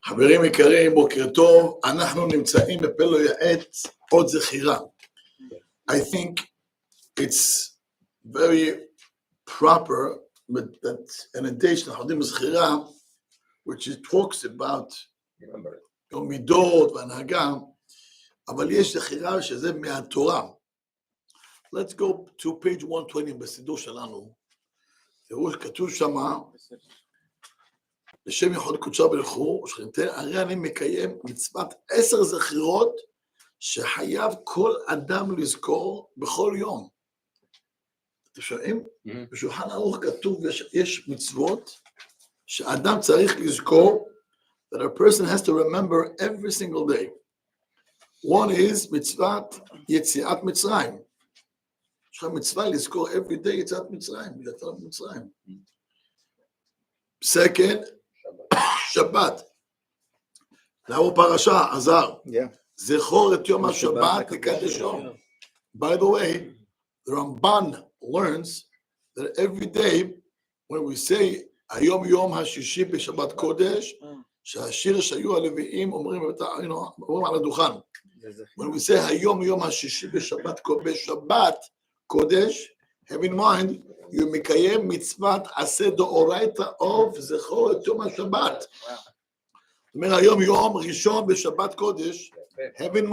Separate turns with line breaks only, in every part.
חברים יקרים, בוקר טוב, אנחנו נמצאים בפלא יועץ עוד זכירה. I think it's very proper that in addition אנחנו יודעים זכירה, which it talks about מידות והנהגה, אבל יש זכירה שזה מהתורה. Let's go to page 120 בסידור שלנו. תראו שכתוב שמה, לשם יכול קודשה ברוך הוא, הרי אני מקיים מצוות 10 זכירות שחייב כל אדם לזכור בכל יום. אתם שומעים? בשולחן ערוך כתוב, יש מצוות שאדם צריך לזכור, that a person has to remember every single day. One is מצוות יציאת מצרים. יש לך מצווה לזכור every day יציאת מצרים, יציאת מצרים. Second, שבת. נעבור פרשה, עזר. זכור את יום השבת לקדשו. By the way, the Ramban learns that every day, when we say, היום יום השישי בשבת קודש, שהשיר שהיו הלוויים אומרים על הדוכן. When we say, היום יום השישי בשבת קודש, have in mind, you מקיים מצוות עשה דאורייתא of זכור את יום השבת. זאת אומרת, היום יום ראשון בשבת קודש, have in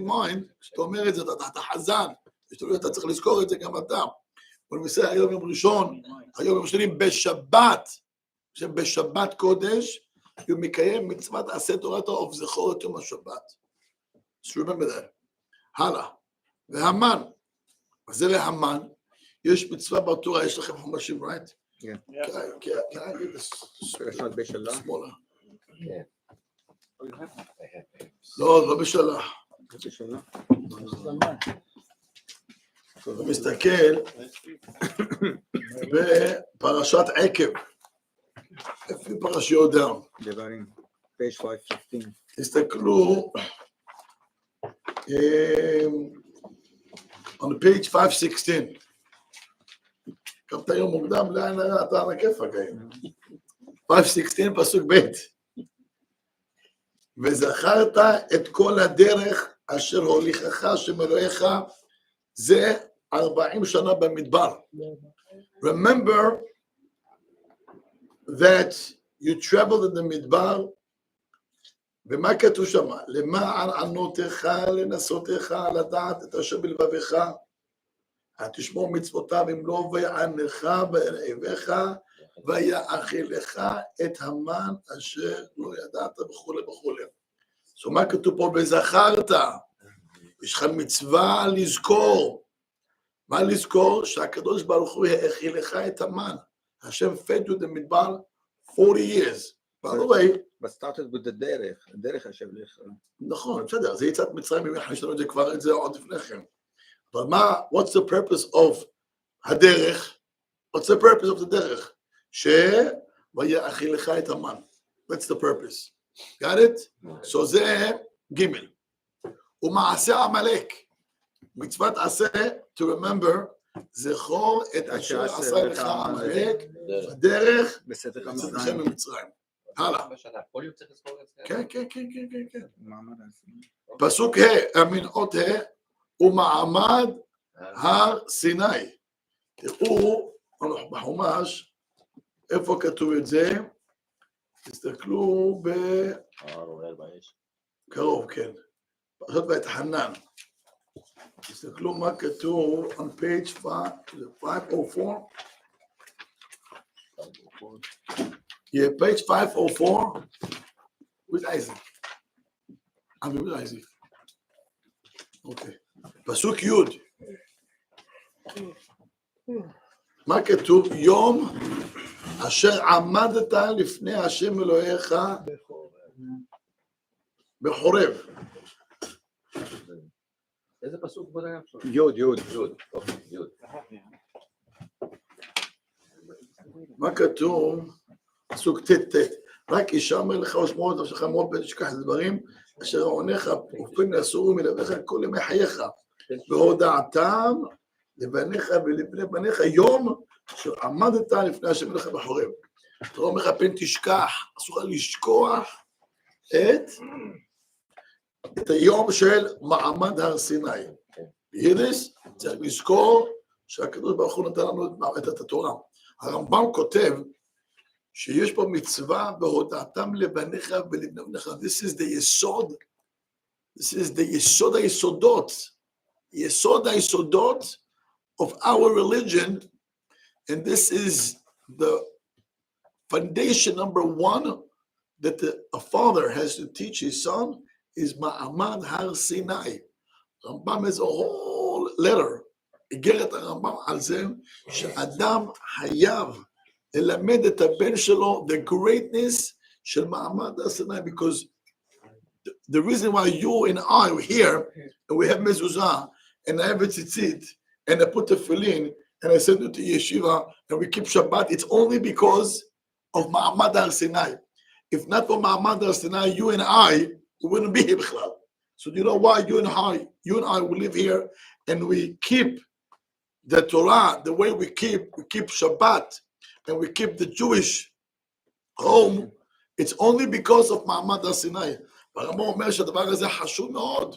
mind, כשאתה אומר את זה, אתה חזן, אתה צריך לזכור את זה גם אתה. when we say היום יום ראשון, היום יום שני בשבת קודש, you מקיים מצוות עשה דאורייתא of זכור את יום השבת. So remember that. הלאה. והמן. אז זה להמן. יש מצווה בתורה, יש לכם חומשים, right?
Yeah.
Can I get this? שמאלה. לא בשלה. הוא מסתכל בפרשת עקב. איפה פרשיות דם?
דברים, page 515.
תסתכלו, on page 516. קמת היום מוקדם, לאן אתה על הכיפק היום. 516 פסוק ב' וזכרת את כל הדרך אשר הוליכך השם אלוהיך, זה 40 שנה במדבר. Remember that you traveled in the מדבר, ומה כתוב שם? למען ענותך, לנסותך, לדעת את השם בלבבך, תשמור מצוותיו אם לא ויענך וירעבך ויאכילך את המן אשר לא ידעת וכו' וכו'. אז מה כתוב פה? וזכרת. יש לך מצווה לזכור. מה לזכור? שהקדוש ברוך הוא האכילך את המן. השם fed you the מדבר 40 years. By the way,
but started with the דרך השם לך.
נכון, בסדר, זה יציאת מצרים, יש לנו את זה כבר, את זה עוד לפני כן. אבל מה, what's the purpose of הדרך? What's the purpose of the דרך? ויאכילך את המן. That's the purpose. Got it? So זה ג' ומעשה עמלק. מצוות עשה, to remember, זכור את אשר עשה לך עמלק, בדרך, בצאתכם ממצרים. הלאה.
כל יום צריך לזכור את זה?
כן. פסוק המנעות ומעמד הר סיני. תראו בחומש, איפה כתוב את זה? תסתכלו קרוב, כן. פרשת ויתחנן. תסתכלו מה כתוב on page 504. Yeah, page 504 with Isaac. I'm with Isaac. Okay. פסוק י' מה כתוב? יום אשר עמדת לפני השם אלוהיך בחורב.
איזה פסוק בוא נהיה עכשיו? י'.
מה כתוב? פסוק ט' רק אישה אומר לך ושמור את נפשך מאוד ותשכח את הדברים אשר עונך ופים לאסורים מלבך כל ימי חייך והודעתם לבניך ולבני בניך יום שעמדת לפני השם אלוהיך בחורב. התורה אומר לך, פן תשכח, אסור לך לשכוח את היום של מעמד הר סיני. ביידיש צריך לזכור שהקדוש ברוך הוא נתן לנו את התורה. הרמב"ם כותב שיש פה מצווה בהודעתם לבניך ולבניך. This is the יסוד. This is the יסוד היסודות. יסוד היסודות of our religion. And this is the foundation number one that a father has to teach his son is Ma'amad Har Sinai. Rambam has a whole letter. איגרת הרמב"ם על זה שאדם חייב ללמד את הבן שלו the greatness של מעמד הר סיני, because the reason why you and I are here and we have mezuzah and I have a tzitzit and I put tefillin and I send it to yeshiva and we keep Shabbat, it's only because of Ma'amad Har Sinai. If not for Ma'amad Har Sinai, you and I wouldn't be here. So do you know why you and I will live here and we keep the Torah the way we keep Shabbat and we keep the Jewish home? It's only because of Ma'amad Har Sinai. והרמב"ם אומר שהדבר הזה חשוב מאוד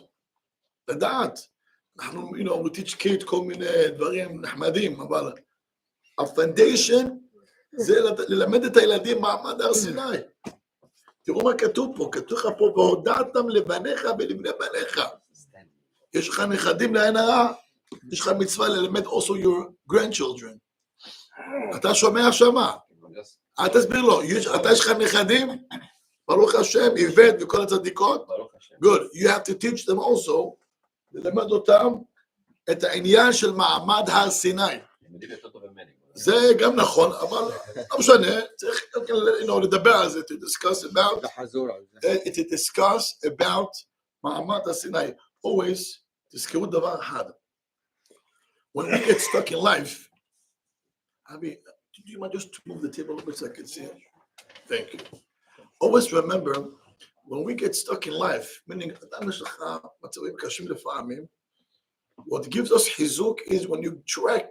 לדעת. אנחנו, we teach kids כל מיני דברים נחמדים, אבל ה-foundation זה ללמד את הילדים מעמד הר סיני. תראו מה כתוב פה, כתוב לך פה, והודעתם לבניך ולבני בניך. יש לך נכדים לעין הרע, יש לך מצווה ללמד also your grandchildren. אתה שומע שמה? אל תסביר לו, אתה יש לך נכדים? ברוך השם, איבד וכל הצדיקות? Good, you have to teach them also, ללמד אותם את העניין של מעמד הר סיני. זה גם נכון, אבל לא משנה, צריך לדבר על זה, to discuss about מעמד הר סיני. Always, תזכרו דבר אחד. When we get stuck in life, do you mind just to move the table a little bit so I can see it? Thank you. Always remember, when we get stuck in life, meaning, what gives us chizuk is when you track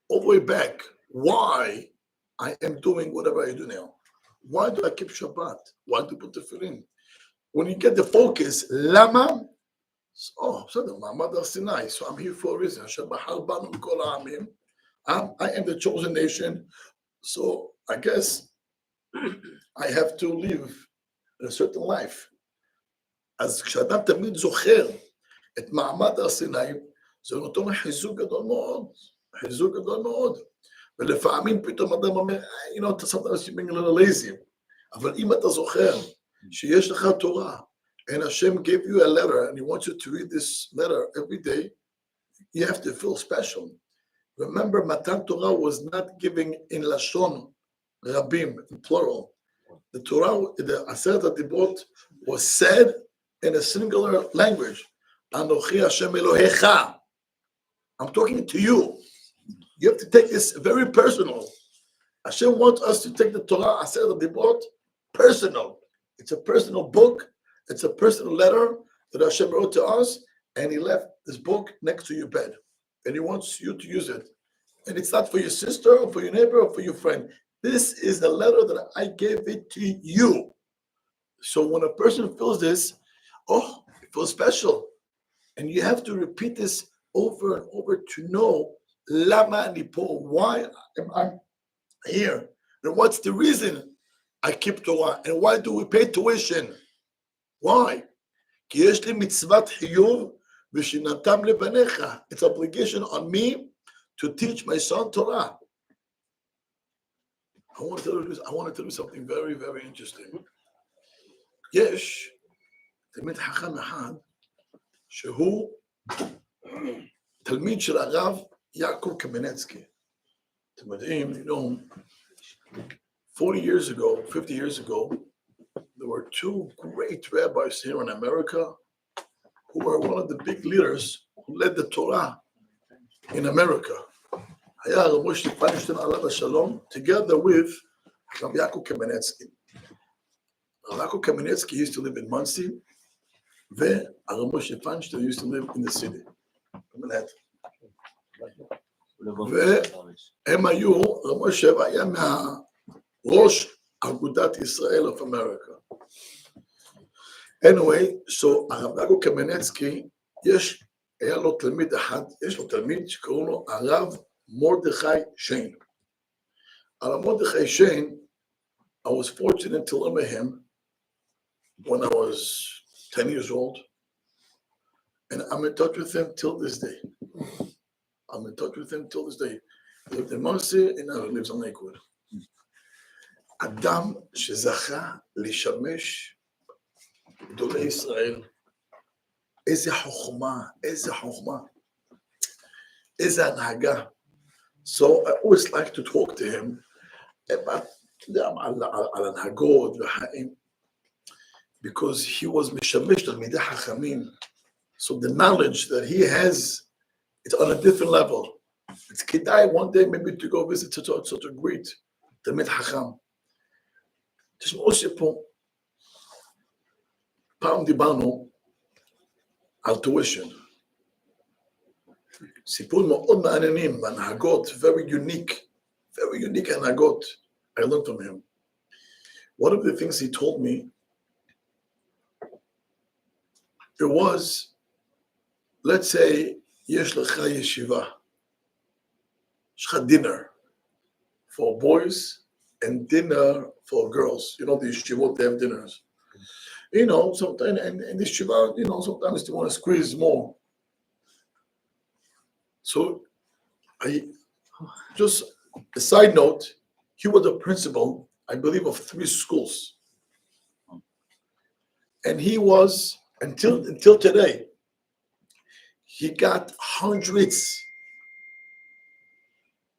all the way back why I am doing whatever I do now. Why do I keep Shabbat? Why do I put tefillin? When you get the focus, lama, so I'm here for a reason. I am the chosen nation, so I guess I have to live a certain life. אז כשאדם תמיד זוכר את מעמד הר סיני, זה נותן חיזוק גדול מאוד, חיזוק גדול מאוד. ולפעמים פתאום אדם אומר, sometimes you're being a little lazy. אבל אם אתה זוכר שיש לך תורה, and Hashem gave you a letter, and He wants you to read this letter every day, you have to feel special. Remember, Matan Torah was not giving in Lashon Rabim, in plural. The Torah, the Aseret HaDibrot, was said in a singular language. Anochi Hashem Elohecha. I'm talking to you. You have to take this very personal. Hashem wants us to take the Torah, Aseret HaDibrot, personal. It's a personal book. It's a personal letter that Hashem wrote to us, and He left this book next to your bed. And He wants you to use it. And it's not for your sister or for your neighbor or for your friend. This is the letter that I gave it to you. So when a person feels this, it feels special. And you have to repeat this over and over to know, Lama Nipo, why am I here? And what's the reason I keep Torah? And why do we pay tuition? Why? כי יש לי מצוות חיוב ושנתם לבניך. It's obligation on me to teach my son Torah. I want to tell you something very, very interesting. יש תלמיד חכם אחד שהוא תלמיד של הרב יעקב קמנצקי. אתם יודעים, 40 years ago, 50 years ago, there were two great rabbis here in America who were one of the big leaders who led the Torah in America. היה הרב משה פיינשטיין עליו השלום, together with Rabbi Yaakov Kamenetsky. Rabbi Yaakov Kamenetsky used to live in Muncie, והרב משה פיינשטיין used to live in the city, במנהטן. והם היו, רב משה היה ראש אגודת ישראל of America. Anyway, so הרב נגו קמנצקי, היה לו תלמיד אחד, יש לו תלמיד שקראו לו הרב מרדכי שיין. הרב מרדכי שיין, I was fortunate to learn with him when I was 10 years old, and I'm in touch with him till this day. He lived in Muncie, and now he lives in Lakewood. אדם שזכה לשמש גדולי ישראל, איזה חוכמה, איזה הנהגה. So I always like to talk to him about על הנהגות והחיים, because he was משמש תלמידי חכמים. So the knowledge that he has, it's on a different level. It's כדאי one day maybe to go visit such a great תלמיד חכם. תשמעו שפה, פעם דיברנו על tuition. סיפורים מאוד מעניינים, והנהגות, very unique הנהגות. I learned from him. One of the things he told me, it was, let's say, יש לך ישיבה, יש לך dinner for boys and dinner for girls. You know, the yeshivot, they have dinners. You know, sometimes, and the yeshiva, you know, sometimes they want to squeeze more. So, just a side note, he was a principal, I believe, of 3 schools. And he was, until today, he got hundreds,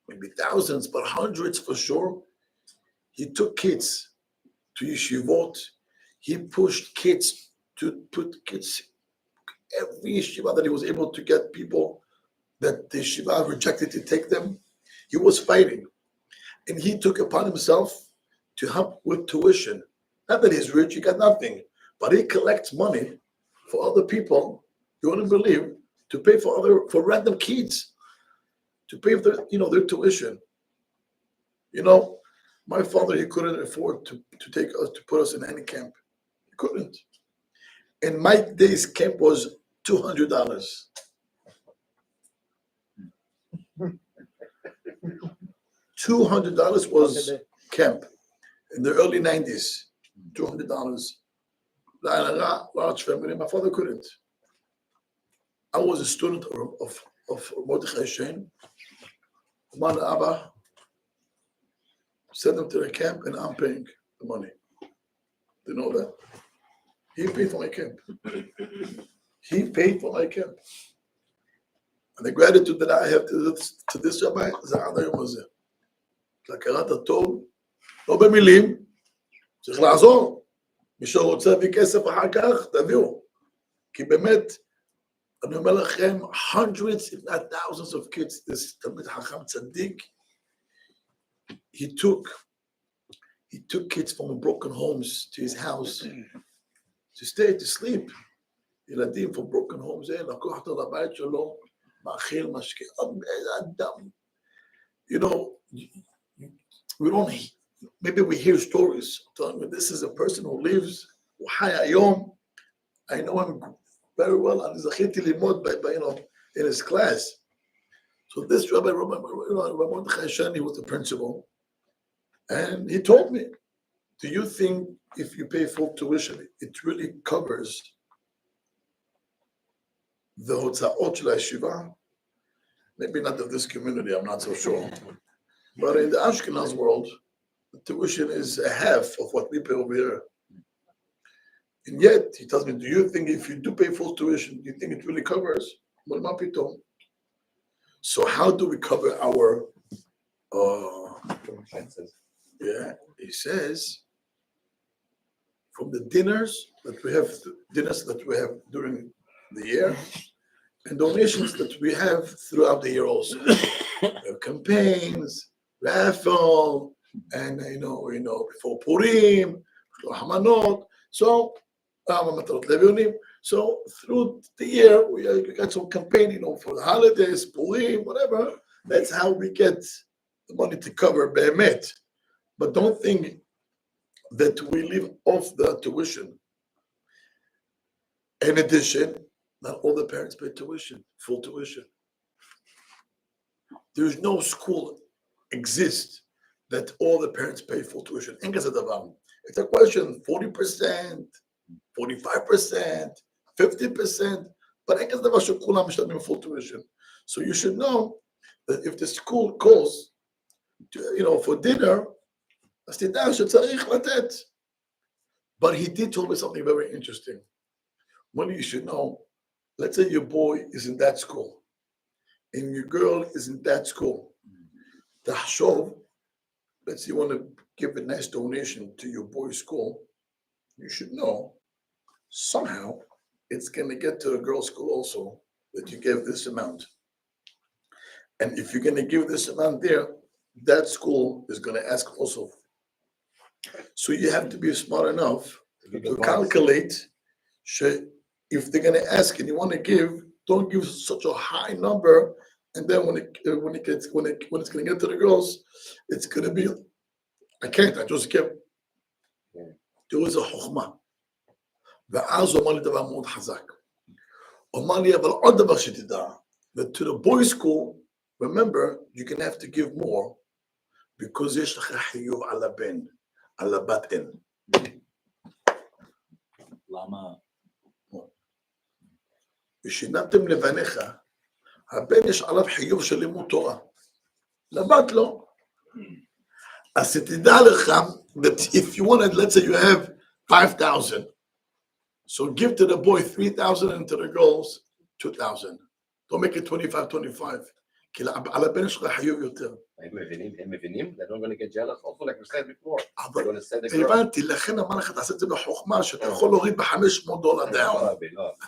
maybe thousands, but hundreds for sure. He took kids to yeshivot. He pushed kids to put kids, every yeshiva that he was able to get people that the yeshiva rejected to take them, he was fighting. And he took upon himself to help with tuition. Not that he's rich, he got nothing, but he collects money for other people, you wouldn't believe, to pay for random kids, to pay for their tuition. You know, my father, he couldn't afford to take us, to put us in any camp. He couldn't. And my day's camp was $200. $200 was camp in the early 90s. $200. Large family. My father couldn't. I was a student of Mordechai Shein. Man Abba sent them to the camp, and I'm paying the money. You know that? He paid for my camp. And the gratitude that I have to this rabbi זה עד היום הזה. להכרת הטוב, לא במילים, צריך לעזור. מי שרוצה להביא כסף אחר כך, תביאו. כי באמת, אני אומר לכם, hundreds, if not thousands of kids, this תלמיד חכם צדיק, he took kids from broken homes to his house to stay, to sleep. ילדים from broken homes, לקוח אותו לבית שלו, מאכיל, משקיע, אדם. You know, we don't, maybe we hear stories telling me this is a person who lives, הוא חי היום, I know him very well, and זכיתי ללמוד by in his class. So this Rabbi Mordechai Shein, he was the principal, and he told me, do you think if you pay full tuition, it really covers the הוצאות של הישיבה? Maybe not of this community, I'm not so sure. But in the Ashkenaz world, the tuition is a half of what we pay over here. And yet, he tells me, do you think if you do pay full tuition, do you think it really covers? So how do we cover our expenses? Yeah, he says, from the dinners that we have during the year, and donations that we have throughout the year also. We have campaigns, raffle, and before Purim, Hamanot. So through the year we got some campaign, for the holidays, Purim, whatever. That's how we get the money to cover Behemet. But don't think that we live off the tuition. In addition, not all the parents pay tuition, full tuition. There's no school exists that all the parents pay full tuition. It's a question 40%, 45%, 50%, but אין כזה דבר שכולם משלמים full tuition. So you should know that if the school calls, for dinner, אז תדע שצריך לתת. But he did tell me something very interesting. One you should know, let's say your boy is in that school, and your girl is in that school. The Hashov, let's say you want to give a nice donation to your boy's school, you should know somehow it's going to get to the girl's school also that you gave this amount. And if you're going to give this amount there, that school is going to ask also. So you have to be smart enough to calculate if they're going to ask and you want to give, don't give such a high number. And then when it's going to get to the girls, it's going to be, I just give. There was a chokhmah. ואז הוא אמר לי דבר מאוד חזק. הוא אמר לי, אבל עוד דבר שתדע, that to the boys' school, remember, you're going to have to give more, because יש לך חיוב על הבן, על הבת אין.
למה?
ושיננתם לבניך, הבן יש עליו חיוב של לימוד תורה. לבת לא. אז תדע לך, that if you wanted, let's say you have 5,000, so give to the boy 3,000 and to the girls 2,000. Don't make it 25. כי על הבן שלך חיוב יותר.
הם מבינים? They're not going to get jealous. Also, like we said before.
אבל הבנתי, לכן אמר לך, תעשה את זה בחוכמה, שאתה יכול להוריד $500 down.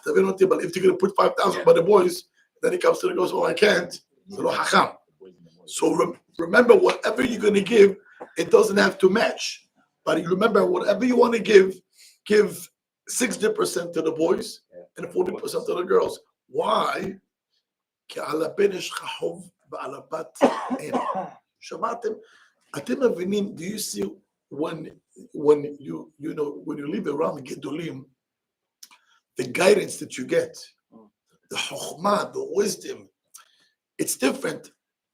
אתה מבין אותי, but if you're going to put 5,000 by the boys, then he comes to the girls, oh, I can't. זה לא חכם. So remember, whatever you're going to give, it doesn't have to match. But you remember, whatever you want to give 60% to the boys and 40% to the girls. Why? כי על הבן יש לך חוב ועל הבת אין. שמעתם? אתם מבינים, do you see when you live around גדולים, the guidance that you get, the חוכמה, the wisdom, it's different.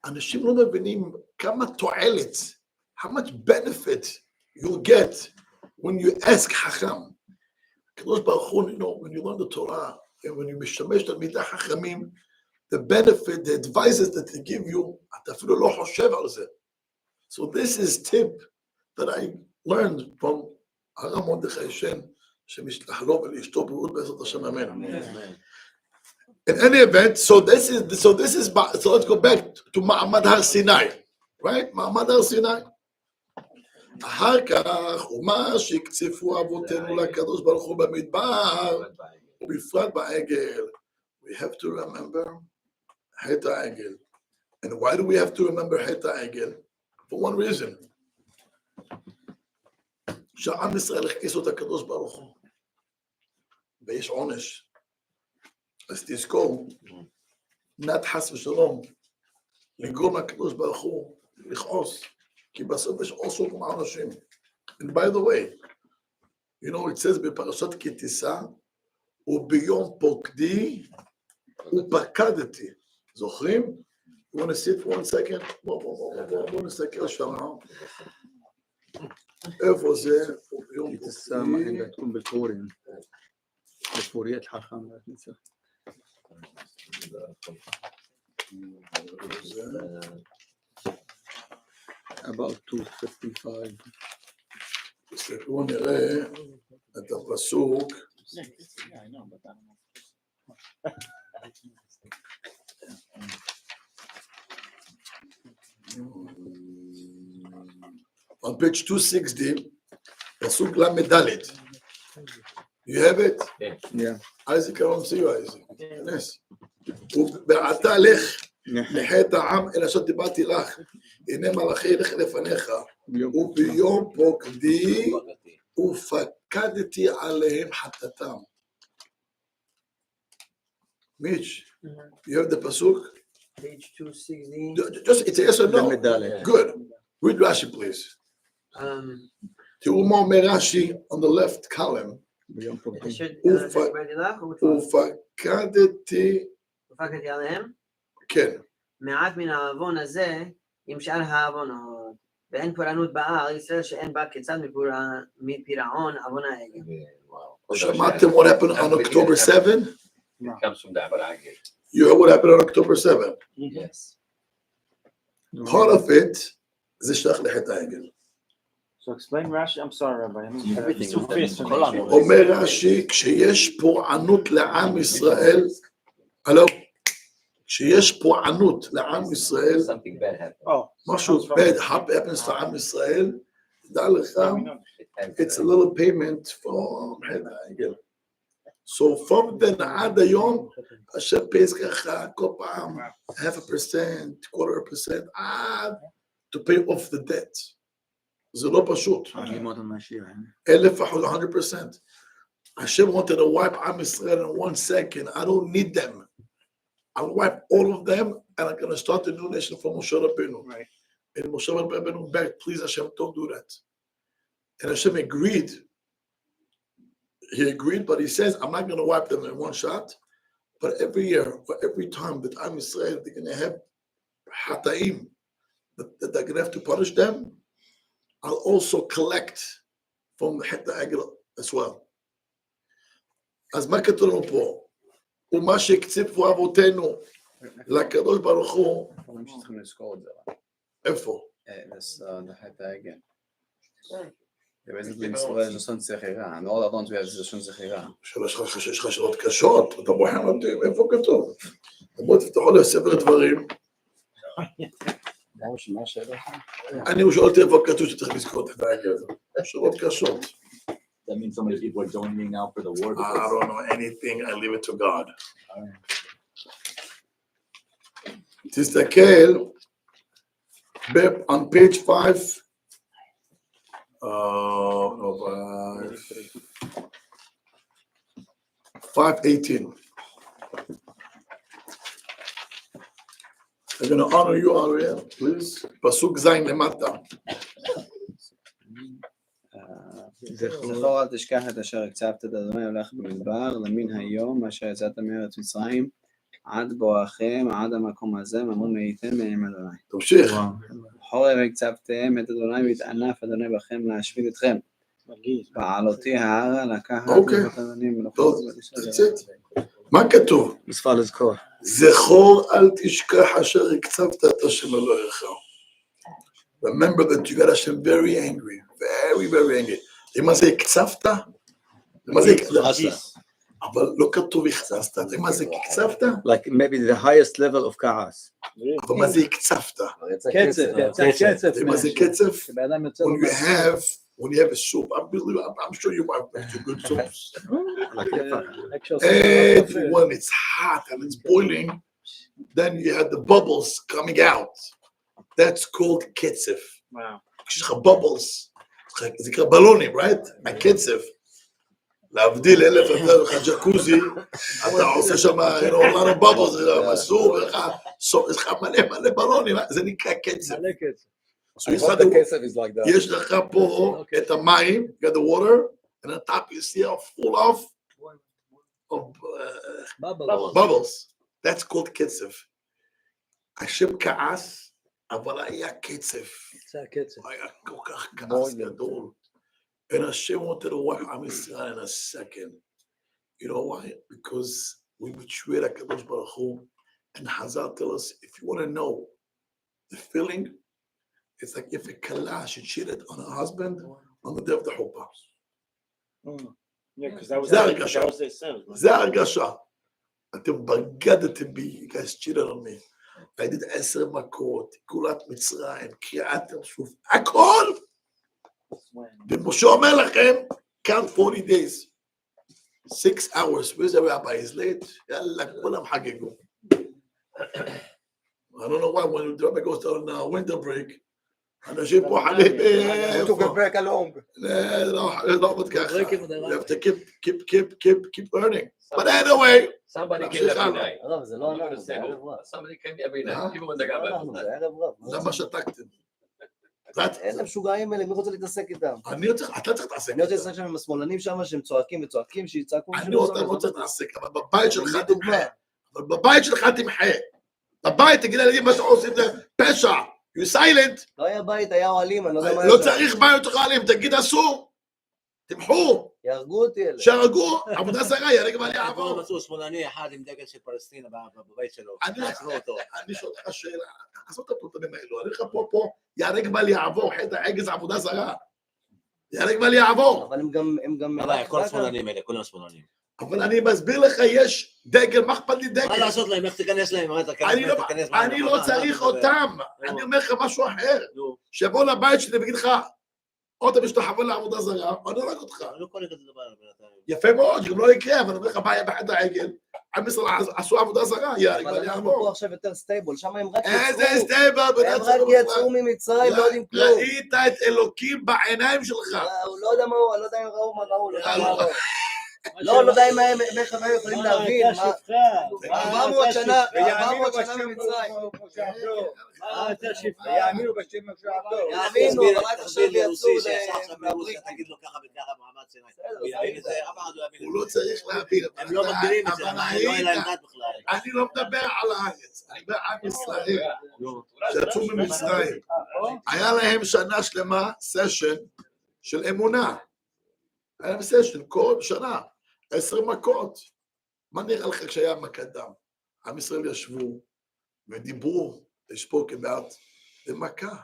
אנשים לא מבינים כמה תועלת, how much benefit you'll get when you ask חכם. הקדוש ברוך הוא, when you learn the Torah, and when you משתמש תלמידי חכמים, the benefit, the advices that they give you, אתה אפילו לא חושב על זה. So this is tip that I learned from הרב מרדכי שן, שמשלח לו ולאשתו בריאות בעזרת השם אמן. In any event, so let's go back to מעמד הר סיני, right? מעמד הר סיני. אחר כך, ומה שהקציפו אבותינו לקדוש ברוך הוא במדבר, ובפרט בעגל. We have to remember חטא העגל. And why do we have to remember חטא העגל? For one reason. שעם ישראל הכניסו את הקדוש ברוך הוא. ויש עונש. אז תזכור, נת חס ושלום, לגרום לקדוש ברוך הוא לכעוס. כי בסוף יש עושו כמו אנשים. And by the way, it says בפרשת כי תישא, וביום פוקדי ופקדתי. זוכרים? You want to sit for 1 second? בואו נסתכל שם. איפה זה?
כי תישא מחין תקום בפורים. בפוריית חכם. About 255.
תסתכלו נראה את הפסוק. On page 260, פסוק למדלת. You have it?
Yeah.
Isaac, I don't see you, Isaac. Yes. ובעתה לך לחטא העם אל אשר דיברתי לך, הנה מלאכי ילך לפניך, וביום פוקדי ופקדתי עליהם חטאתם. Mitch, you have the pasuk?
Page 260.
Just, it's a yes or no?
למדלת.
Good. Read Rashi, please. תראו מה אומר רש"י on the left column. ופקדתי
עליהם.
כן.
מעט מן העוון הזה עם שאר העוונות, ואין פורענות בהר ישראל שאין בה כיצד מפירעון עוון העגל.
שמעתם what happened on October 7?
It comes from that, but I get it.
You heard what happened on October 7?
Yes.
Part of it זה שייך לחטא העגל.
So explain Rashi. I'm sorry, Rabbi.
אומר רש"י, כשיש פורענות לעם ישראל, הלו, כשיש פורענות לעם ישראל,
Something bad happened.
משהו bad happens לעם ישראל, דע לך, it's a little payment from חטא העגל. So from then עד היום, השם pays ככה כל פעם, 0.5%, 0.25%, עד to pay off the debt. זה לא פשוט. 100%. Hashem wanted to wipe Am Yisrael in 1 second. I don't need them. I'll wipe all of them, and I'm going to start a new nation from Moshe Rabbeinu.
Right.
And Moshe Rabbeinu begged, please Hashem, don't do that. And Hashem agreed. He agreed, but he says, I'm not going to wipe them in one shot. But every year, or every time that Am Yisrael, they're going to have hataim, that they're going to have to punish them, I'll also collect from the חטא העגל as well. אז מה כתוב לנו פה? ומה שהקציבו אבותינו לקדוש ברוך הוא,
צריכים לזכור את זה.
איפה?
חטא העגל. באיזה ישראל זה לשון זכירה. מאוד אדון זה לשון זכירה.
יש לך שאלות קשות, אתה בוחר אותי, איפה כתוב? בוא תפתחו לספר דברים. אני שואל אותי איפה כתוב שצריך לזכור את העגל הזה. שאלות קשות.
That means so many people are joining now for the war.
I don't know anything, I leave it to God. תסתכל, on page 5, 518. I'm going to honor you, Ariel, please. פסוק זין למטה.
זכור אל תשכח את אשר הקצבת את אדוני הולך במדבר למין היום אשר יצאת מארץ מצרים עד בואכם עד המקום הזה ממון הייתם מהם אדוני.
תמשיך.
חורב הקצבתם את אדוני והתענף אדוני בכם להשמיד אתכם. בעלותי ההרה לקחת את אדוני מלוכות.
מה כתוב?
מספר לזכור.
זכור אל תשכח אשר הקצבת את השם אלוהיך. Remember that you got Hashem very angry, very, very angry. מה זה הקצבת? מה זה הקצבת? אבל לא כתוב הקצבת. מה זה הקצבת?
Like maybe the highest level of כעס.
אבל מה זה הקצבת?
קצף.
מה זה קצף? When you have a soup, I'm sure you have good soups. And when it's hot and it's boiling, then you have the bubbles coming out. That's called קצף. כשיש לך bubbles, זה נקרא בלונים, right? הקצף. להבדיל אלף יותר לך ג'קוזי, אתה עושה שם, a lot of bubbles, זה מסור, יש לך מלא בלונים, זה נקרא קצף. יש לך פה את המים, you got the water, and on top you see a full of bubbles. That's called קצף. השם כעס, אבל היה קצף. היה כל כך כעס גדול. And Hashem wanted to wipe Am Yisrael in a second. You know why? Because we betrayed HaKadosh Baruch Hu, and Hazal tell us, if you want to know the feeling, it's like if a kala she cheated on her husband on the day of the Chuppah.
Yeah, because that was their sin.
זה הרגשה. אתם בגדתם בי, you guys cheated on me. I did 10 מכות, גאולת מצרים, קריעת ים סוף, הכל! ומשה אומר לכם, count 40 days, 6 hours, where's the rabbi? He's late, יאללה, כולם חגגו. I don't know why, when the rabbi goes on winter break, אנשים פה חגגו.
He took a break alone.
לא עובד ככה. You have to keep learning. But anyway,
somebody came every night. Somebody came every night, even when they got back.
למה שתקתם?
אלה משוגעים האלה, מי רוצה להתעסק איתם?
אתה צריך להתעסק
אני רוצה להתעסק שם עם השמאלנים שם, שהם צועקים וצועקים, שיצעקו.
אני רוצה להתעסק, אבל בבית שלך תמחה. אבל בבית שלך תמחה. בבית תגיד לילדים מה שאתה עושים, זה פשע. You silent.
לא היה בית, היה אוהלים, אני לא יודע מה...
לא צריך בית אוהלים, תגיד אסור. תמחו.
יהרגו אותי אלה.
שיהרגו, עבודה זרה, יהרג ואל יעבור.
מצאו שמאלני אחד עם דגל של פלסטינה בבית שלו.
אני שואל לך שאלה, עזוב את הפרוטונים האלו, אני לך פה, יהרג ואל יעבור, חטא עגז עבודה זרה. יהרג ואל יעבור.
אבל הם גם...
כל השמאלנים האלה, כולם שמאלנים.
אבל אני מסביר לך, יש דגל, מה אכפת לי דגל?
מה לעשות להם, איך תיכנס להם?
אני לא צריך אותם, אני אומר לך משהו אחר. שבוא לבית שלי ויגיד לך, או אתה משתחווה לעבודה זרה, או אני הורג אותך.
לא קורא כזה דבר.
יפה מאוד, גם לא יקרה, אבל אני אומר לך, בעיה בחטא העגל, עם ישראל עשו עבודה זרה, יהרג ואל יעבור.
אנחנו פה עכשיו יותר סטייבל, שם הם רק יצאו.
איזה סטייבל?
הם רק יצאו ממצרים, לא יודעים כלום.
ראית את אלוקים בעיניים שלך.
הוא לא יודע מה הוא, אני לא יודע אם ראו מה ראו, לא יודע אם איך הם יכולים להבין, 400 שנה ממצרים.
יאמינו בשם שעבדו.
יאמינו, אבל רק עכשיו יצאו
לברית. תגיד לו ככה וככה מעמד סיני.
הוא לא צריך להבין.
הם לא מגדירים את זה, לא אין להם דת בכלל.
אני לא מדבר על הארץ, אני מדבר על ישראל, שיצאו ממצרים. היה להם שנה שלמה סשן של אמונה. היה להם סשן כל שנה, 10 מכות. מה נראה לך כשהיה מקדם? עם ישראל ישבו ודיברו, יש פה כמעט למכה,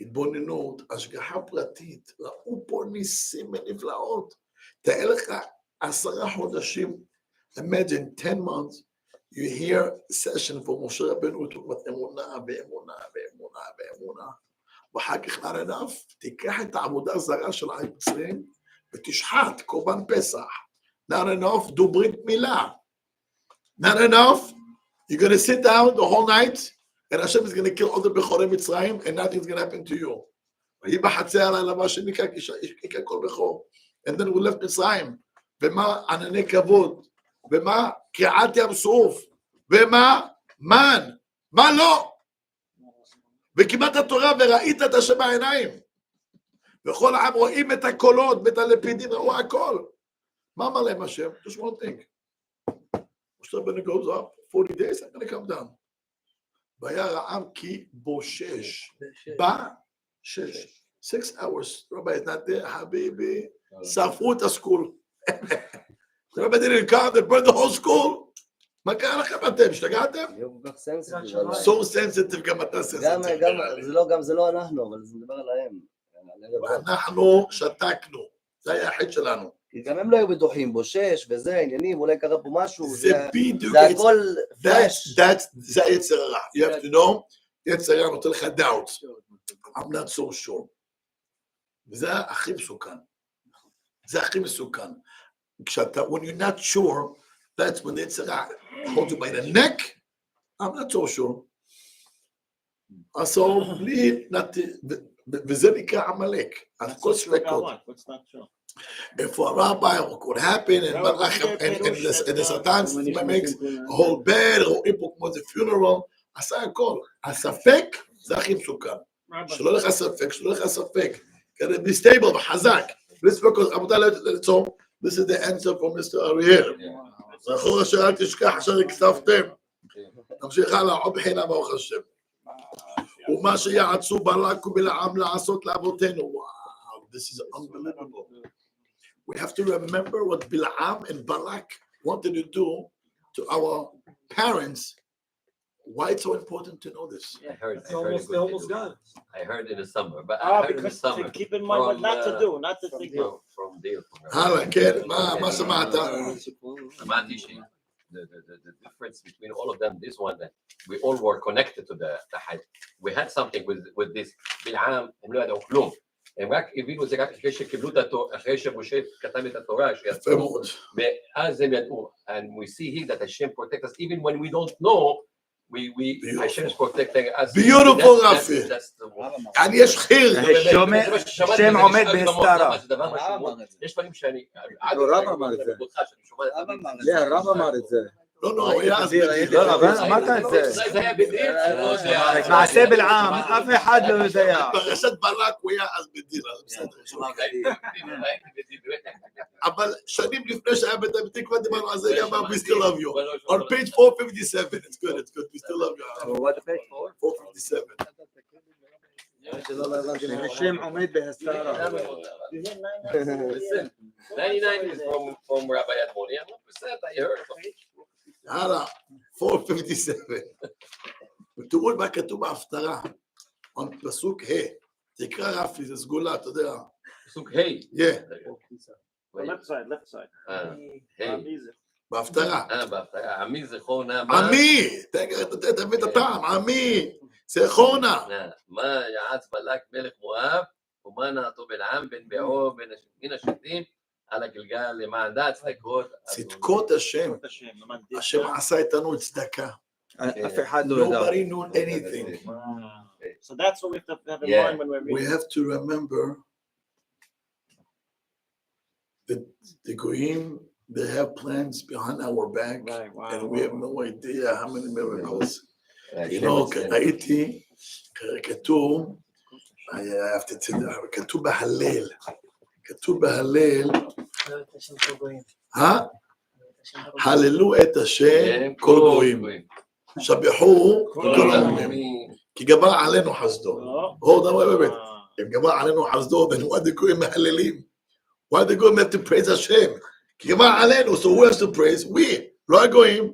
התבוננות, השגחה פרטית, ראו פה ניסים ונפלאות. תאר לך 10 חודשים, imagine 10 months, you hear session for משה רבנו, אמונה ואמונה ואמונה ואמונה, ואחר כך not enough, תיקח את העבודה הזרה של היוצרים, ותשחט קורבן פסח. Not enough, do ברית מילה. Not enough, you're going to sit down the whole night, and Hashem is going to kill all the Bechorim Mitzrayim, and nothing's going to happen to you. ויהי בחצר עליי מה שנקרא, כי כל בכור. And then we left מצרים. ומה ענני כבוד? ומה קריעת ים סוף? ומה מן? מה לא? וקיבלת התורה וראית את השם בעיניים. וכל העם רואים את הקולות, ואת הלפידים, ראו הכל. מה אמר להם השם? Just one thing. Moshe Rabbeinu goes up, 40 days, I'm going to come down. והיה רעם כי בושש. בשש. 6 hours. Rabbi is not there, Habibi. שרפו את הסקול. Rabbi didn't come, they burned the whole school. מה קרה לכם אתם? השתגעתם? So sensitive, גם אתה sensitive.
זה לא אנחנו, אבל זה מדבר עליהם.
ואנחנו שתקנו. זה היה החטא שלנו.
כי גם הם לא היו בטוחים, בושש וזה, עניינים, אולי קרה פה משהו,
זה בדיוק,
זה הכל פרש.
זה היצר הרע. You have to know, יצר הרע נותן לך doubt. I'm not so sure. וזה הכי מסוכן. זה הכי מסוכן. כשאתה, when you're not sure, that's when יצר הרע hold you by the neck, I'm not so sure. אז בלי, וזה נקרא עמלק. אז כל ספקות. For a rabbi, what could happen, and the Satan makes a whole bed, רואים פה כמו זה funeral, עשה הכל. הספק זה הכי מסוכן. שלא לך ספק, שלא לך ספק. כדי be stable וחזק. רבותיי, לעצור, this is the answer for Mr. Ariel. זכור אשר אל תשכח אשר הכתבתם. נמשיך הלאה, עוד בחינה ברוך השם. ומה שיעצו בלק ובלעם לעשות לאבותינו. Wow, this is unbelievable. We have to remember what Bilam and Balak wanted to do to our parents. Why it's so important to know this?
Yeah, I heard
They're almost done.
I heard in the summer, but I heard in the summer.
Keep in mind what not to do, not to think of.
From there.
הלאה, כן, מה שמעת?
שמעתי the difference between all of them, this one, that we all were connected to the Hajj. We had something with this. Bilam, הם לא ידעו כלום. הם רק הבינו את זה רק אחרי שקיבלו את התורה, אחרי שמשה כתב את התורה, שיצאו, ואז הם ידעו, and we see here that Hashem protects us, even when we don't know, Hashem is protecting us.
Beautiful, רפי. כאן יש חיר.
שם עומד בהסתרה.
יש דברים שאני...
הרב אמר את זה. הרב אמר את זה.
לא, הוא היה אז בדין.
לא, אבל אמרת את זה.
זה היה בדין.
מעשה בלעם, אף אחד לא יודע.
פרשת ברק הוא היה אז בדין, אז בסדר. אבל שנים לפני שהיה בית המתיקווה דיברנו על זה, גם we still love you. On page 457, it's good, we still love you.
What page?
457.
השם עומד בהסתרה.
99 is from Rabbi Admoni. 100% I heard.
הלאה, 457. ותראו מה כתוב בהפטרה, פסוק ה', תקרא רפי, זה סגולה, אתה יודע.
פסוק ה'.
Left side.
בהפטרה.
בהפטרה. עמי זכור נא.
עמי, תביא את הפעם, עמי, זכור נא.
מה יעץ בלק מלך מואב, ומה נעתו בלעם בן בעו בין השתים, על הגלגל למען דעת צדקות.
צדקות השם. השם עשה איתנו צדקה.
אף אחד לא יודע.
Nobody knew anything.
So that's what we have to have in mind when we're
We
reading.
have to remember that the Goyim, they have plans behind our back, and we have no idea how many miracles. You know, ראיתי כתוב, כתוב בהלל, הללו את השם כל גויים, שבחו כל העמים, כי גבר עלינו חסדו. אם גבר עלינו חסדו, then why the גויים מהללים? Why the גויים have to praise השם? כי גבר עלינו, so who has to praise? We, לא הגויים.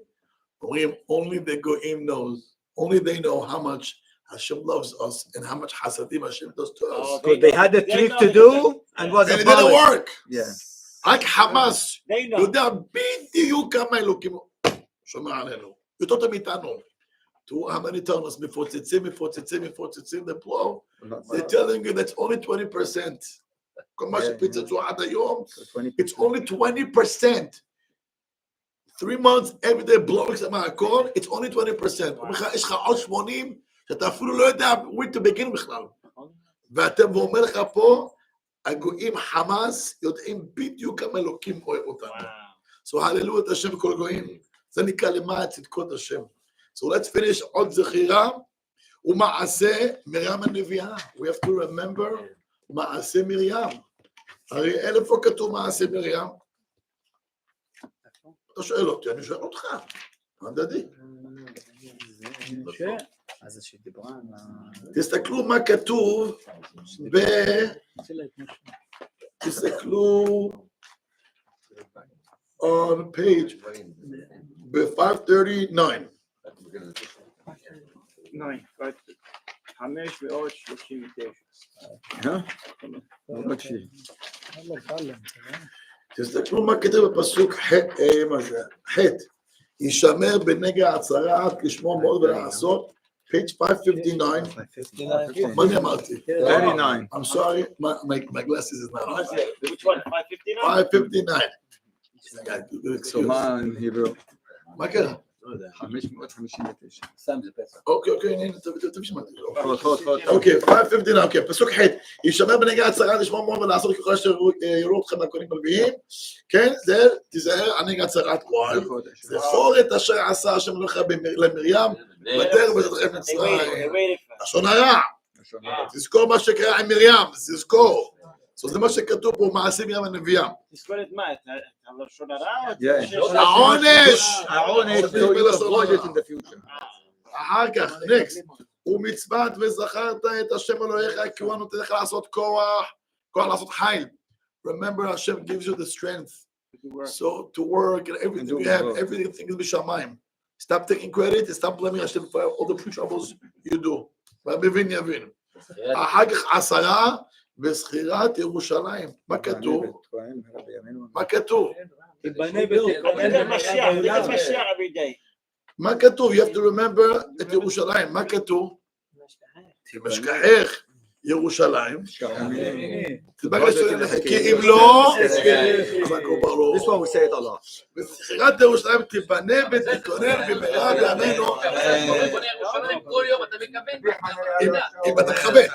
אומרים, only the גויים knows, only they know how much Hashem loves us and how much hasadim Hashem does to us.
So they had a trick to do, and was
And it didn't
about
work.
Yeah.
רק חמאס
They know.
יודע בדיוק כמה אלוקים שומר עלינו. יותר מאיתנו. תראו, how many times מפוצצים לפלוא, they're telling you that's only 20%. כל מה שפיצצו עד היום, it's only 20%. 3 months, every day blowing מהכל, it's only 20%. יש לך עוד 80, שאתה אפילו לא יודע where to begin בכלל. ואומר לך פה, הגויים חמאס יודעים בדיוק כמה אלוקים אוהב אותנו. So הללו את השם כל גויים. זה נקרא למען צדקות השם. So let's finish עוד זכירה ומעשה מרים הנביאה. We have to remember מעשה מרים. הרי איפה כתוב מעשה מרים? אתה שואל אותי, אני שואל אותך. הדדי.
אז שדיברה
תסתכלו מה כתוב תסתכלו on page ב-539.
539.
תסתכלו מה כתוב בפסוק ח' ישמר בנגע הצרה עד לשמור מאוד ולעשות. Page 559. מה אני אמרתי?
39.
I'm sorry, my glasses is not on.
Which one? 559?
559.
So מה in Hebrew?
מה קרה?
559.
אוקיי, הנה, תשמעתי. אוקיי, 559, אוקיי, פסוק ח' ישמר בנגע הצרה לשמור מאוד ולעשות ככל אשר יראו אתכם מהכהנים הלוויים. כן, זה, תיזהר על נגע הצרת כהן. זכור את אשר עשה השם לך למרים, בדרך ותתכם מצרים. לשון הרע. תזכור מה שקרה עם מרים, תזכור. זה מה שכתוב פה, מעשה מרים הנביאה.
תזכור את מה? את הלשון הרע?
העונש!
העונש, so you avoid it in the future.
אחר כך, next. ומצוות וזכרת את השם אלוהיך, כי הוא נותן לך לעשות כוח לעשות חיל. Remember, Hashem gives you the strength. So to work and everything you have, everything is בשמיים. Stop taking credit and stop blaming Hashem for all the troubles you do. והמבין יבין. אחר כך 10 וזכירת ירושלים. מה כתוב? מה כתוב? מה כתוב? You have to remember את ירושלים. מה כתוב? תמשכחך ירושלים. כי אם לא,
This one we say it a lot.
וזכירת ירושלים תיבנה ותתכונן במהרה בימינו.
כל יום אתה מקבל.
אם אתה מכבד.